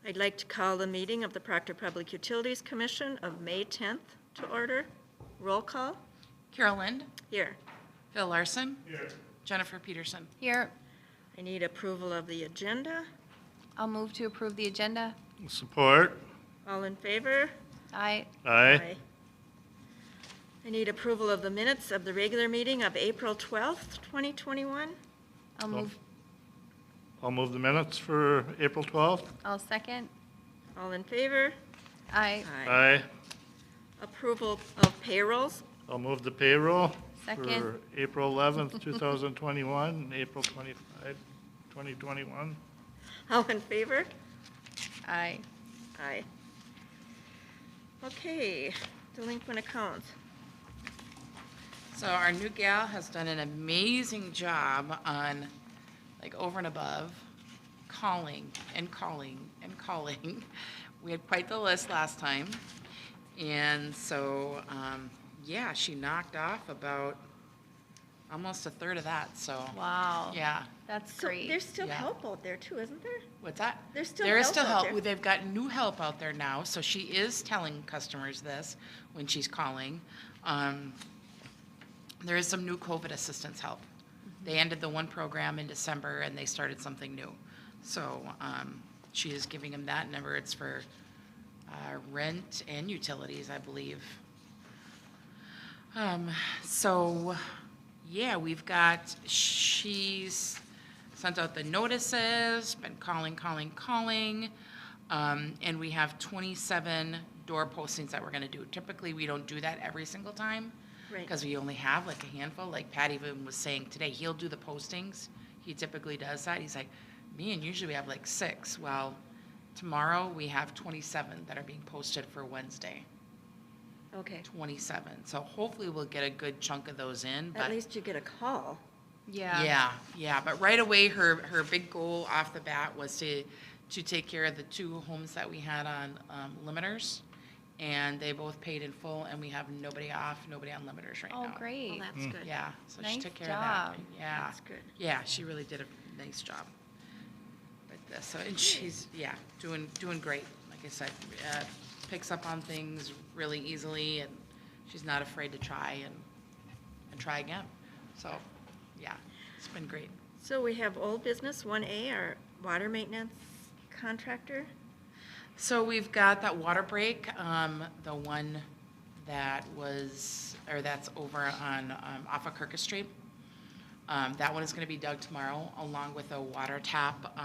I'd like to call the meeting of the Proctor Public Utilities Commission of May 10th to order. Roll call. Carol Lind. Here. Phil Larson. Here. Jennifer Peterson. Here. I need approval of the agenda. I'll move to approve the agenda. Support. All in favor? Aye. Aye. I need approval of the minutes of the regular meeting of April 12th, 2021. I'll move. The minutes for April 12th. I'll second. All in favor? Aye. Aye. Approval of payrolls. I'll move the payroll Second. for April 11th, 2021, and April 25, 2021. All in favor? Aye. Aye. Okay, delinquent accounts. So our new gal has done an amazing job on, like, over and above, calling and calling and calling. We had quite the list last time. And so, yeah, she knocked off about almost a third of that, so. Wow. Yeah. That's So great. there's still Yeah. help out there too, isn't there? What's that? There's still There is help still out help. there. They've got new help out there now, so she is telling customers this when she's calling. There is some new COVID assistance help. They ended the one program in December and they started something new. So she is giving them that number. It's for rent and utilities, I believe. So, yeah, she's sent out the notices, been calling, and we have 27 door postings that we're gonna do. Typically, we don't do that every single time, Right. because we only have like a handful. Like Pat even was saying today, he'll do the postings. He typically does that. He's like, me and usually we have like 6. Well, tomorrow we have 27 that are being posted for Wednesday. Okay. 27. So hopefully we'll get a good chunk of those in. At But least you get a call. Yeah. yeah. But right away, her big goal off the bat was to take care of the 2 homes that we had on limiters, and they both paid in full, and we have nobody on limiters right now. Oh, great. Well, that's good. Yeah, so she Nice took care of that. job. Yeah, That's good. yeah, she really did a nice job with this. So, and she's doing great. Like I said, picks up on things really easily, and she's not afraid to try and try again. So, yeah, it's been great. So we have old business 1A, our water maintenance contractor. So we've got that water break, the one that that's over on off of Kirkus Street. That one is going to be dug tomorrow, along with a water tap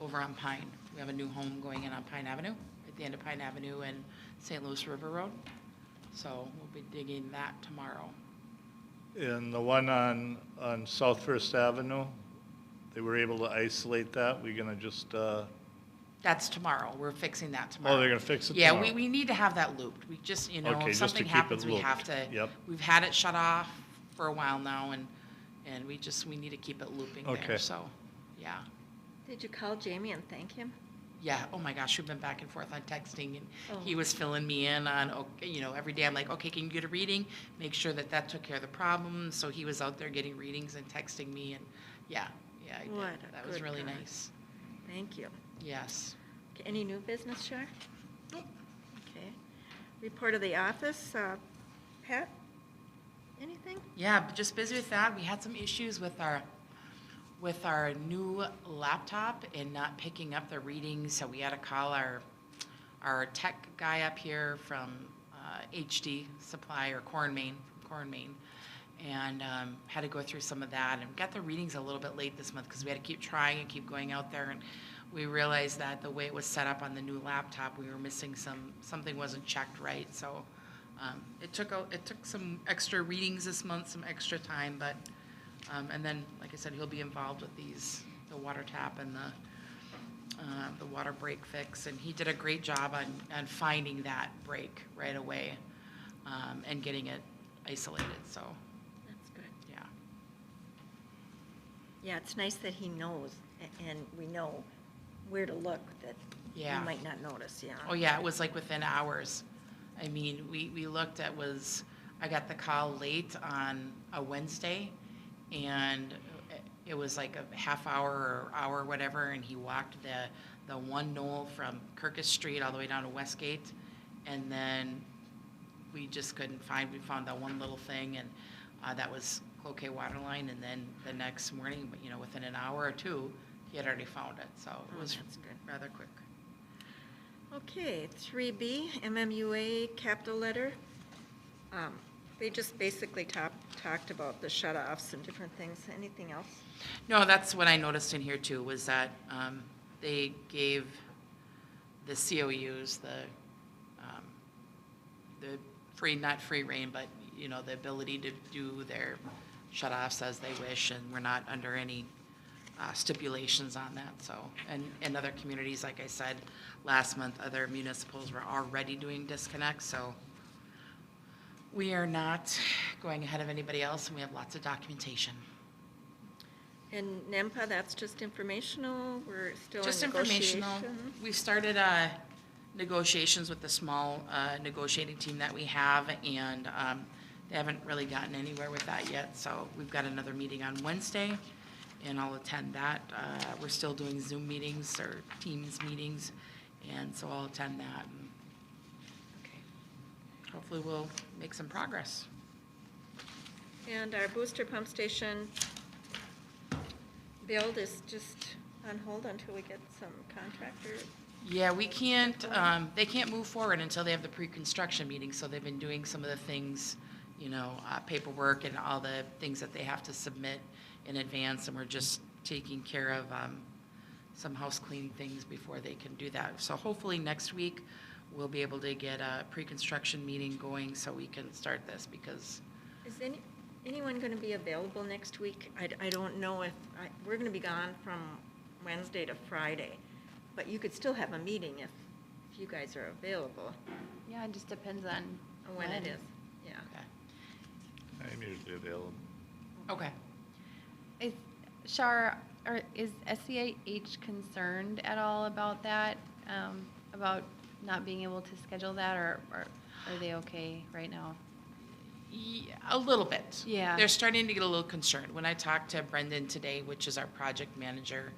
over on Pine. We have a new home going in on Pine Avenue, at the end of Pine Avenue and St. Louis River Road. So we'll be digging that tomorrow. And the one on South First Avenue, they were able to isolate that. We're gonna just, That's tomorrow. We're fixing that tomorrow. oh, they're gonna fix it Yeah, tomorrow? we need to have that looped. We just, Okay, if just to something keep it happens, we have looped. to. Yep. We've had it shut off for a while now, and we need to keep it looping there, Okay. so, yeah. Did you call Jamie and thank him? Yeah, oh my gosh, we've been back and forth on texting, and he Oh. was filling me in on, every day I'm like, okay, can you get a reading? Make sure that took care of the problem, so he was out there getting readings and texting me, and yeah, I did. What a That was good really guy. nice, Thank you. yes. Okay, any new business, Shar? Nope. Okay. Report of the office, Pat? Anything? Yeah, but just busy with that. We had some issues with our new laptop and not picking up the readings, so we had to call our tech guy up here from HD Supply or Corn Main, and had to go through some of that and got the readings a little bit late this month because we had to keep trying and keep going out there, and we realized that the way it was set up on the new laptop, we were missing something wasn't checked right, so it took some extra readings this month, some extra time, but and then, like I said, he'll be involved with the water tap and the water break fix, and he did a great job on finding that break right away and getting it isolated, so, That's good. yeah. Yeah, it's nice that he knows, and we know where to look that Yeah. you might not notice, yeah. Oh, yeah, it was like within hours. I mean, we looked at I got the call late on a Wednesday, and it was like a half hour or hour, whatever, and he walked the the one knoll from Kirkus Street all the way down to Westgate. And then we just couldn't find, we found that one little thing, and that was Cloquet water line. And then the next morning, you know, within an hour or two, he had already found it. So it was that's good. rather quick. Okay, 3B, MMUA capital letter. They just basically talked about the shut-offs and different things. Anything else? No, that's what I noticed in here too, was that they gave the COUs the free, not free reign, but, you know, the ability to do their shut-offs as they wish, and we're not under any stipulations on that, so. And in other communities, like I said, last month, other municipals were already doing disconnects, so we are not going ahead of anybody else, and we have lots of documentation. And NEMPA, that's just informational? We're still in Just informational. negotiation? We started negotiations with the small negotiating team that we have, and they haven't really gotten anywhere with that yet. So we've got another meeting on Wednesday, and I'll attend that. We're still doing Zoom meetings or Teams meetings, and so I'll attend that. And Okay. hopefully we'll make some progress. And our booster pump station build is just on hold until we get some contractor. Yeah, we can't, they can't move forward until they have the pre-construction meeting, so they've been doing some of the things, you know, paperwork and all the things that they have to submit in advance, and we're just taking care of some house cleaning things before they can do that. So hopefully next week, we'll be able to get a pre-construction meeting going so we can start this, because Is anyone going to be available next week? I don't know if, we're going to be gone from Wednesday to Friday, but you could still have a meeting if you guys are available Yeah, it just depends on when it is. Yeah. okay. I'm usually available. Okay. Is Shar, is SEH concerned at all about that? About not being able to schedule that, or are they okay right now? Yeah, a little bit. Yeah. They're starting to get a little concerned. When I talked to Brendan today, which is our project manager,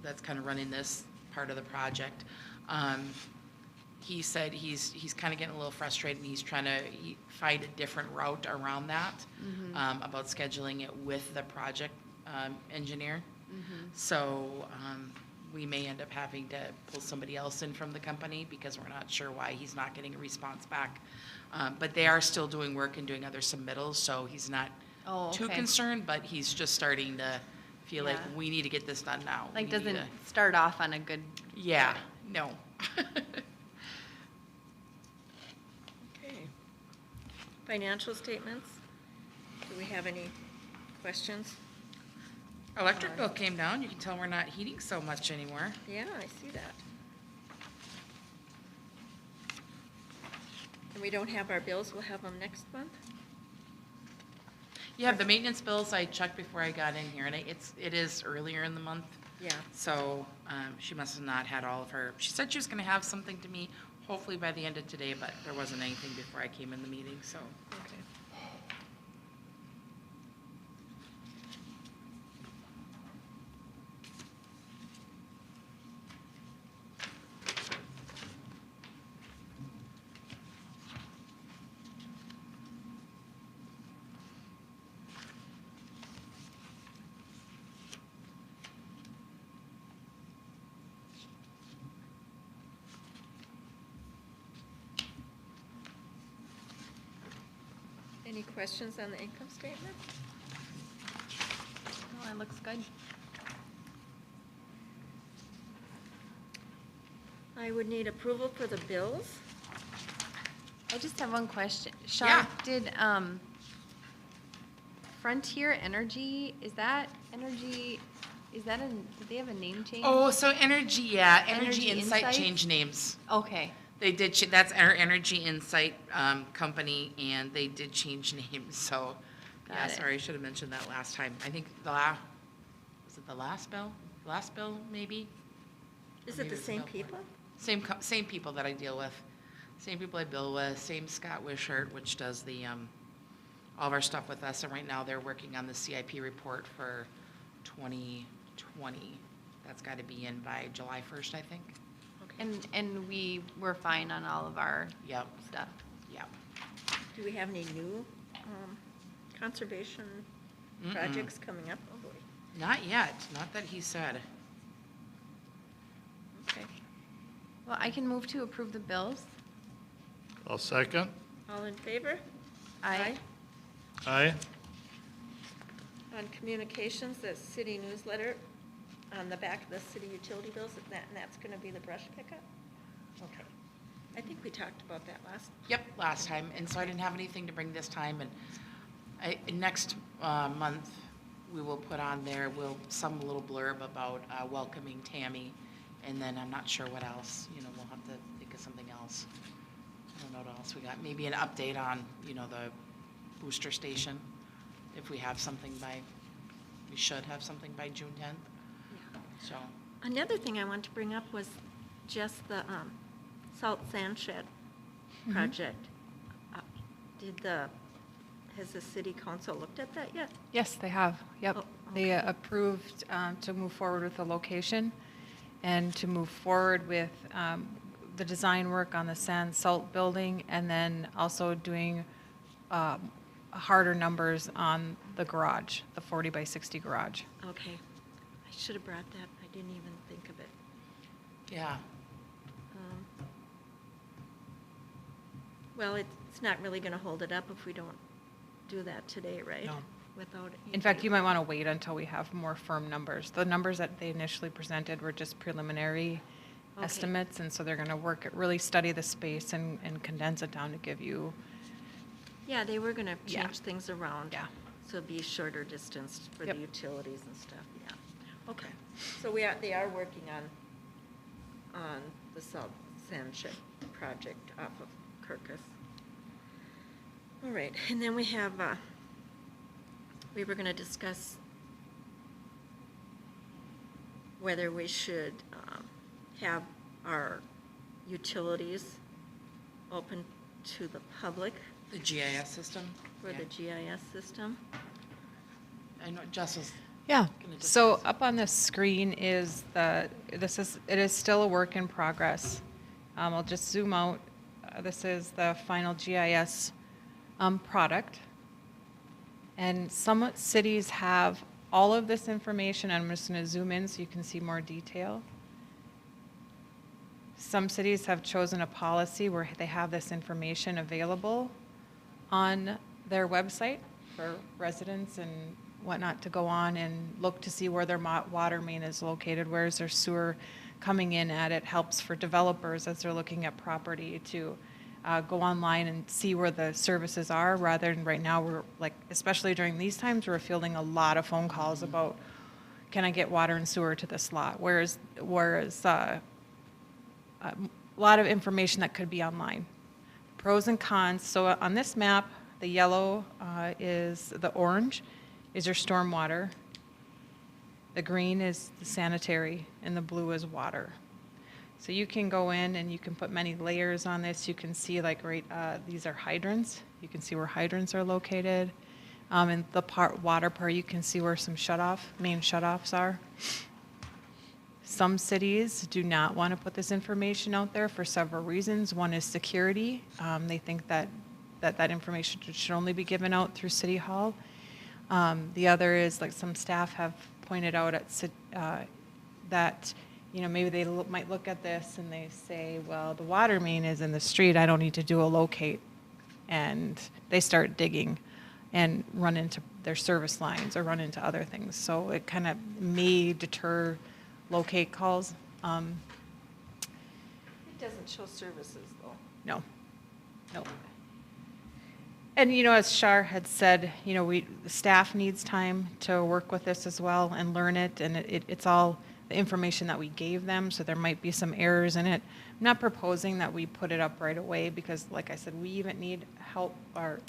that's kind of running this part of the project, he said he's kind of getting a little frustrated, and he's trying to find a different route around that, about scheduling it with the project engineer. So we may end up having to pull somebody else in from the company, because we're not sure why he's not getting a response back. But they are still doing work and doing other submittals, so he's not too okay. concerned, but he's just starting to feel like Yeah. we need to get this done now. Like, We need doesn't to- start off on a good. Yeah, no. Okay. Financial statements? Do we have any questions? Electric bill came down. You can tell we're not heating so much anymore. Yeah, I see that. And we don't have our bills, we'll have them next month? Yeah, the maintenance bills I checked before I got in here, and it is earlier in the month. Yeah. So she must have not had all of her, she said she was going to have something to me, hopefully by the end of today, but there wasn't anything before I came in the meeting, so. Okay. Any questions on the income statement? Oh, it looks good. I would need approval for the bills. I just have one question. Shar, Yeah. did Frontier Energy, is that energy, did they have a name change? Oh, so Energy, yeah, Energy Energy Insight Insights? changed names. Okay, They did, that's our Energy Insight company, and they did change names, so, yeah, Got it. sorry, I should have mentioned that last time. I think was it the last bill? Last bill, maybe? Is Or it maybe the was same bill four. people? Same people that I deal with. Same people I bill with, same Scott Wishart, which does the, all of our stuff with us, and right now they're working on the CIP report for 2020 That's got to be in by July 1st, I think. Okay. And we were fine on all of our Yep, stuff. yep. Do we have any new conservation Mm-mm. projects coming up? Oh, boy. Not yet, not that he said. Okay. Well, I can move to approve the bills. I'll second. All in favor? Aye. Aye. On communications, the city newsletter, on the back of the city utility bills, and that's going to be the brush pickup? Okay. I think we talked about that last. Yep, last time, and so I didn't have anything to bring this time, and next month, we will put on there, some little blurb about welcoming Tammy, and then I'm not sure what else, we'll have to think of something else. I don't know what else we got, maybe an update on, the booster station, if we have something we should have something by June 10th, so. Another thing I want to bring up was just the salt sand shed Mhm. project. Has the city council looked at that yet? Yes, they have. Yep. Oh, They okay. approved to move forward with the location and to move forward with the design work on the sand salt building, and then also doing harder numbers on the garage, the 40 by 60 garage. Okay. I should have brought that. I didn't even think of it. Yeah, Um, Well, it's not really going to hold it up if we don't do that today, right? No. Without. In fact, you might want to wait until we have more firm numbers. The numbers that they initially presented were just preliminary Okay. estimates, and so they're going to really study the space and condense it down to give you, Yeah, they were going to Yeah. change things around. Yeah. So it'd be shorter distance for Yep. the utilities and stuff, yeah. Okay. So they are working on the salt sand shed project off of Kirkus. All right, and then we have, we were going to discuss whether we should have our utilities open to the public the GIS system. for the GIS system. I know Jess was yeah. gonna So discuss. up on the screen is it is still a work in progress. I'll just zoom out. This is the final GIS product. And some cities have all of this information. I'm just going to zoom in so you can see more detail. Some cities have chosen a policy where they have this information available on their website for residents and whatnot to go on and look to see where their water main is located, where is their sewer coming in at. It helps for developers as they're looking at property to go online and see where the services are, rather than right now we're like, especially during these times, we're fielding a lot of phone calls about, can I get water and sewer to this lot? Whereas a lot of information that could be online. Pros and cons. So on this map, the yellow is the orange is your stormwater. The green is the sanitary, and the blue is water. So you can go in and you can put many layers on this. You can see like these are hydrants. You can see where hydrants are located. And the water part, you can see where some main shutoffs are. Some cities do not want to put this information out there for several reasons. One is security. They think that information should only be given out through City Hall. The other is, like some staff have pointed out that maybe they might look at this and they say, well, the water main is in the street. I don't need to do a locate. And they start digging and run into their service lines or run into other things. So it kind of may deter locate calls. It doesn't show services, though. No. And, as Shar had said, the staff needs time to work with this as well and learn it, and it's all the information that we gave them, so there might be some errors in it. I'm not proposing that we put it up right away because, like I said, we even need help or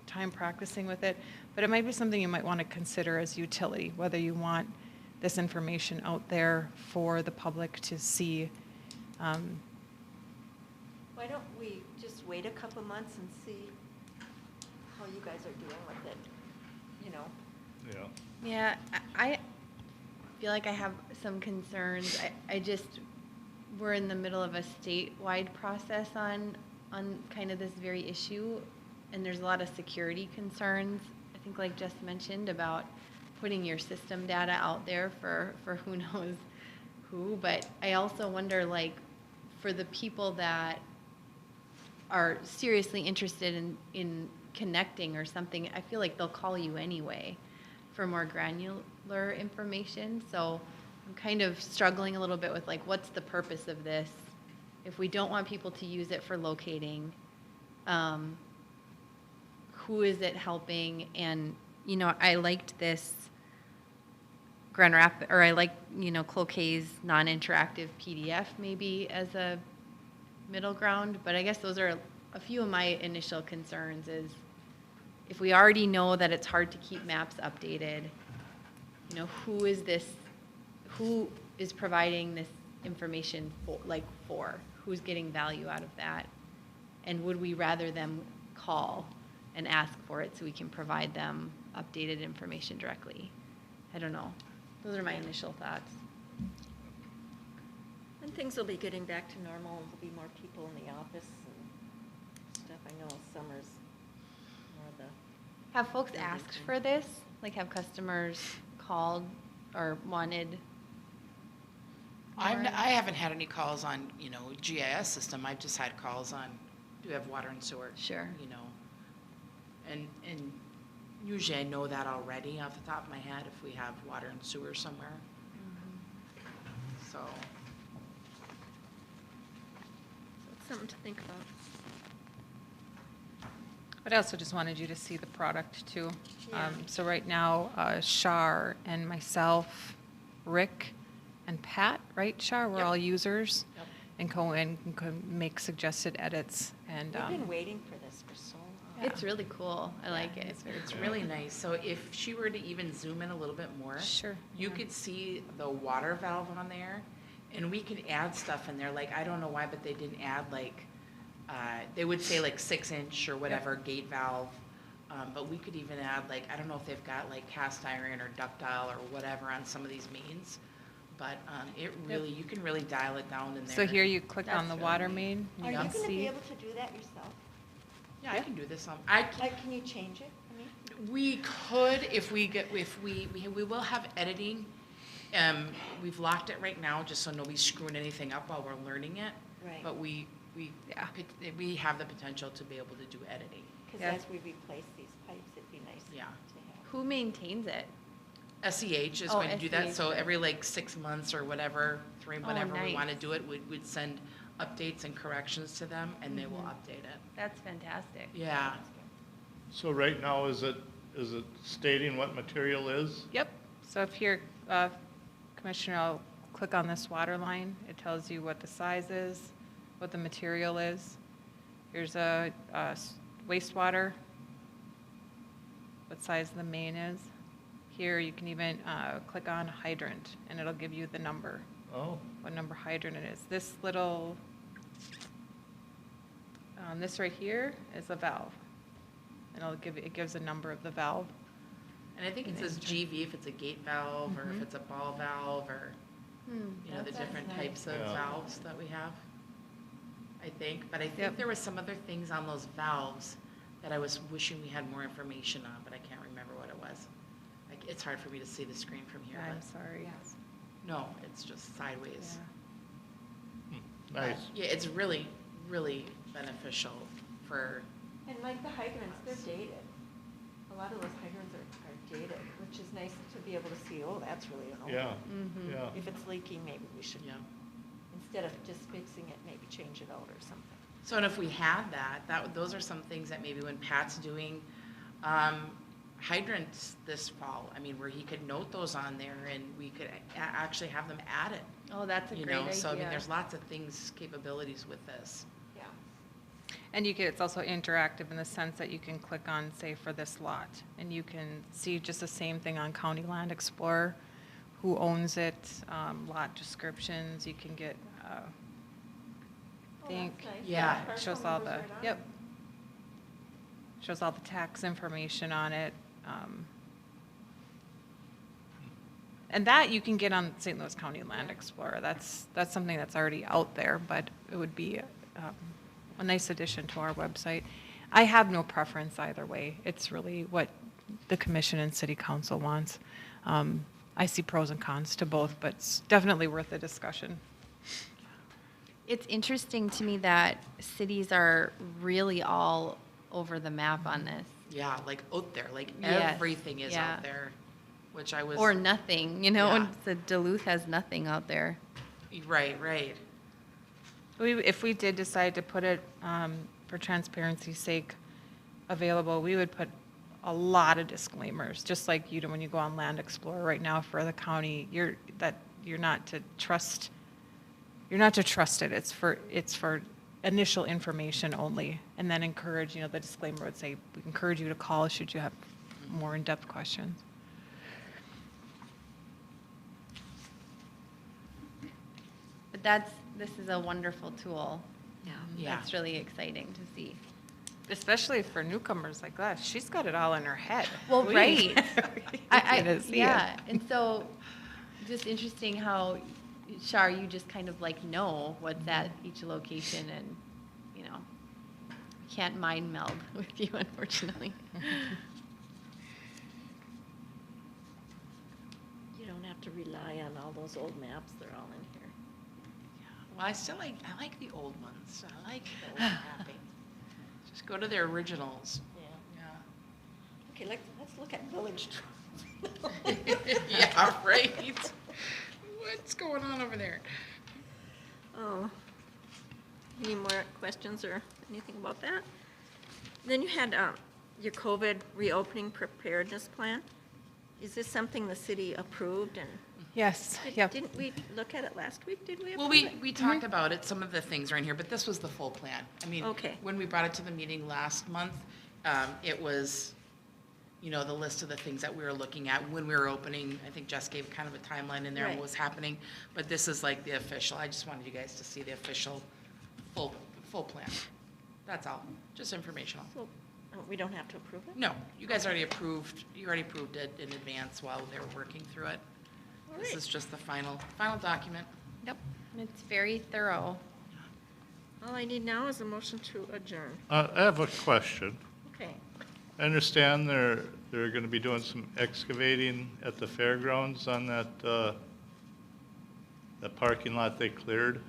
time practicing with it, but it might be something you might want to consider as utility, whether you want this information out there for the public to see. Why don't we just wait a couple months and see how you guys are dealing with it, Yeah. Yeah, feel like I have some concerns. We're in the middle of a statewide process on kind of this very issue, and there's a lot of security concerns, I think like Jess mentioned, about putting your system data out there for who knows who, but I also wonder, like, for the people that are seriously interested in connecting or something, I feel like they'll call you anyway for more granular information. So I'm kind of struggling a little bit with, like, what's the purpose of this? If we don't want people to use it for locating, who is it helping? And, you know, I liked this Grand Rapids, or I like, you know, Cloquet's non-interactive PDF maybe as a middle ground, but I guess those are a few of my initial concerns. Is if we already know that it's hard to keep maps updated, you know, who is providing this information for, who's getting value out of that? And would we rather them call and ask for it so we can provide them updated information directly? I don't know. Those are my initial thoughts. And things will be getting back to normal, and there'll be more people in the office and stuff. I know summer's more of the. Have folks asked for this? Like, have customers called or wanted? I haven't had any calls on, you know, GIS system. I've just had calls on, do you have water and sewer? Sure. You know, and usually I know that already off the top of my head if we have water and sewer somewhere. So. It's something to think about. But I also just wanted you to see the product too. Yeah. So right now, Shar and myself, Rick and Pat, right, Shar, we're Yep. all users Yep. and go in and can make suggested edits and. We've been waiting for this for so long. It's really cool. I like it. It's really nice. So if she were to even zoom in a little bit more, Sure. you Yeah. could see the water valve on there, and we could add stuff in there. Like, I don't know why, but they didn't add, like, they would say like 6-inch or whatever gate valve, but we could even add, like, I don't know if they've got like cast iron or ductile or whatever on some of these mains, but it really, you can really dial it down in there. So here you click on That's the really water neat. main, Are you you can gonna be see. able to do that yourself? Yeah, I can do this. I can, Like, can you change it? I mean, we could if we will have editing. We've locked it right now just so nobody's screwing anything up while we're learning it. Right. But we Yeah. have the potential to be able to do editing. because Yeah. as we replace these pipes, it'd be nice to Yeah. have. Who maintains it? SEH is Oh, going to do that, SEH, so right. every like 6 months or whatever, whenever we nice. want to do it, we'd send updates and corrections to them, and they will update it. That's fantastic. Yeah. So right now, is it stating what material is? Yep. So if you're, Commissioner, I'll click on this water line. It tells you what the size is, what the material is. Here's a wastewater, what size the main is. Here you can even click on hydrant, and it'll give you the number, Oh, what number hydrant it is. This little, this right here is a valve. And it gives a number of the valve. And I think it And says enter. GV if it's a gate valve, or if Mhm. it's a ball valve, or, you know, the That's different nice. types of Yeah. valves that we have, I think. But I think Yep. there was some other things on those valves that I was wishing we had more information on, but I can't remember what it was. Like, it's hard for me to see the screen from here, I'm but, sorry. no, it's just sideways. Yeah. nice. Yeah, it's really, really beneficial for, And like the hydrants, they're dated. A lot of those hydrants are dated, which is nice to be able to see, oh, that's really an old Yeah, one. yeah. If it's leaking, maybe we should, yeah. instead of just fixing it, maybe change it out or something. So, and if we had those are some things that maybe when Pat's doing hydrants this fall, I mean, where he could note those on there and we could actually have them added. Oh, that's a You great know, idea. so I mean, there's lots of things, capabilities with this. Yeah. And it's also interactive in the sense that you can click on, say, for this lot, and you can see just the same thing on County Land Explorer, who owns it, lot descriptions, you can get, think, Oh, that's nice. Yeah. Parcel shows all the, numbers right on yep. it. Shows all the tax information on it. And that you can get on St. Louis County Land Explorer. That's something that's already out there, but it would be a nice addition to our website. I have no preference either way. It's really what the commission and city council wants. I see pros and cons to both, but it's definitely worth a discussion. It's interesting to me that cities are really all over the map on this. Yeah, like out there, like Yes, everything is yeah. out there, which I was. Or nothing, you know, Yeah. and so Duluth has nothing out there. Right, right. If we did decide to put it, for transparency's sake, available, we would put a lot of disclaimers, just like you do when you go on Land Explorer right now for the county. You're not to trust it. It's for initial information only, and then encourage, the disclaimer would say, we encourage you to call should you have more in-depth questions. But this is a wonderful tool. Yeah. Yeah. That's really exciting to see. Especially for newcomers like us. She's got it all in her head. Well, We- right. we can't see it. Yeah, and so just interesting how, Shar, you just kind of like know what's at each location and, can't mind meld with you, unfortunately. You don't have to rely on all those old maps, they're all in here. Well, I like the old ones. I like the old mapping. Just go to their originals. Yeah. Yeah. Okay, let's look at village trails. Yeah, right. What's going on over there? Oh, any more questions or anything about that? Then you had your COVID reopening preparedness plan. Is this something the city approved and? Yes, yep. Didn't we look at it last week? Did we? Well, approve it? we talked about it, some of the things are in here, but this was the full plan. I mean, Okay. when we brought it to the meeting last month, it was, the list of the things that we were looking at when we were opening. I think Jess gave kind of a timeline in there of Right. what was happening, but this is like the official. I just wanted you guys to see the official full plan. That's all, just informational. So, we don't have to approve it? No, you guys already approved it in advance while they were working through it. All This right. is just the final document. Yep, and it's very thorough. All I need now is a motion to adjourn. I have a question. Okay. I understand they're going to be doing some excavating at the fairgrounds on that parking lot they cleared.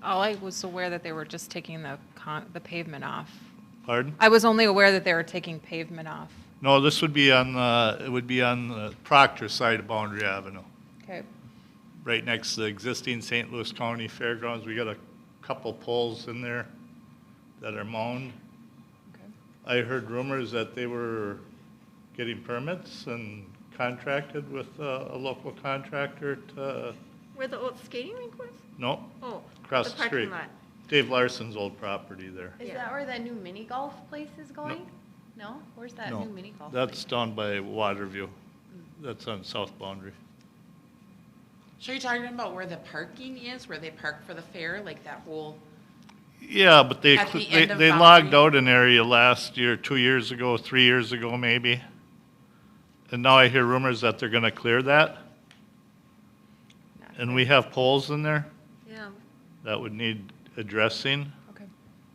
All I was aware that they were just taking the pavement off. Pardon? I was only aware that they were taking pavement off. No, this would be on the Proctor side of Boundary Avenue, Okay. right next to the existing St. Louis County Fairgrounds. We got a couple poles in there that are mound. Okay. I heard rumors that they were getting permits and contracted with a local contractor to, Where the old skating rink was? no, Oh, across the the parking street. lot. Dave Larson's old property there. Is Yeah. that where that new mini golf place is going? No? Where's that No, new mini golf that's place? down by Waterview. That's on South Boundary. So you're talking about where the parking is, where they park for the fair, like that whole, Yeah, but they, At the they end of they logged Boundary? out an area last year, 2 years ago, 3 years ago maybe. And now I hear rumors that they're gonna clear that. And we have poles in there Yeah. that would need addressing. Okay.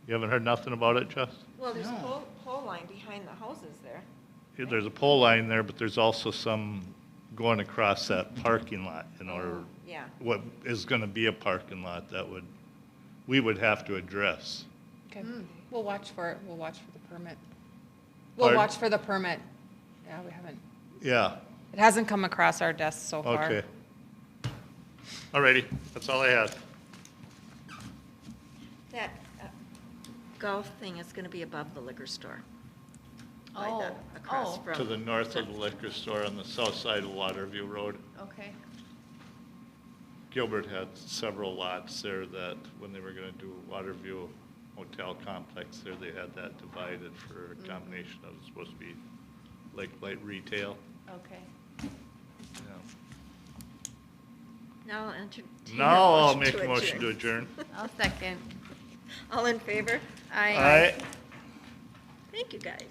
You haven't heard nothing about it, Jess? Well, there's a No. pole line behind the houses there. Yeah, there's a pole line there, but there's also some going across that parking lot, or Yeah. what is gonna be a parking lot that we would have to address. Okay. Hmm. We'll watch for it. We'll watch for the permit. We'll Pardon? watch for the permit. Yeah, we haven't. Yeah, It hasn't come across our desk so far. okay. Alrighty, that's all I had. That golf thing is gonna be above the liquor store. By Oh, across oh. from. To the north of the liquor store on the south side of Waterview Road. Okay. Gilbert had several lots there that, when they were gonna do Waterview Hotel Complex there, they had that divided for a combination of, it's supposed to be like light retail. Okay. Yeah. Now I'll entertain a Now I'll motion make a motion to adjourn. I'll second. All in favor? I. Aye. Thank you, guys.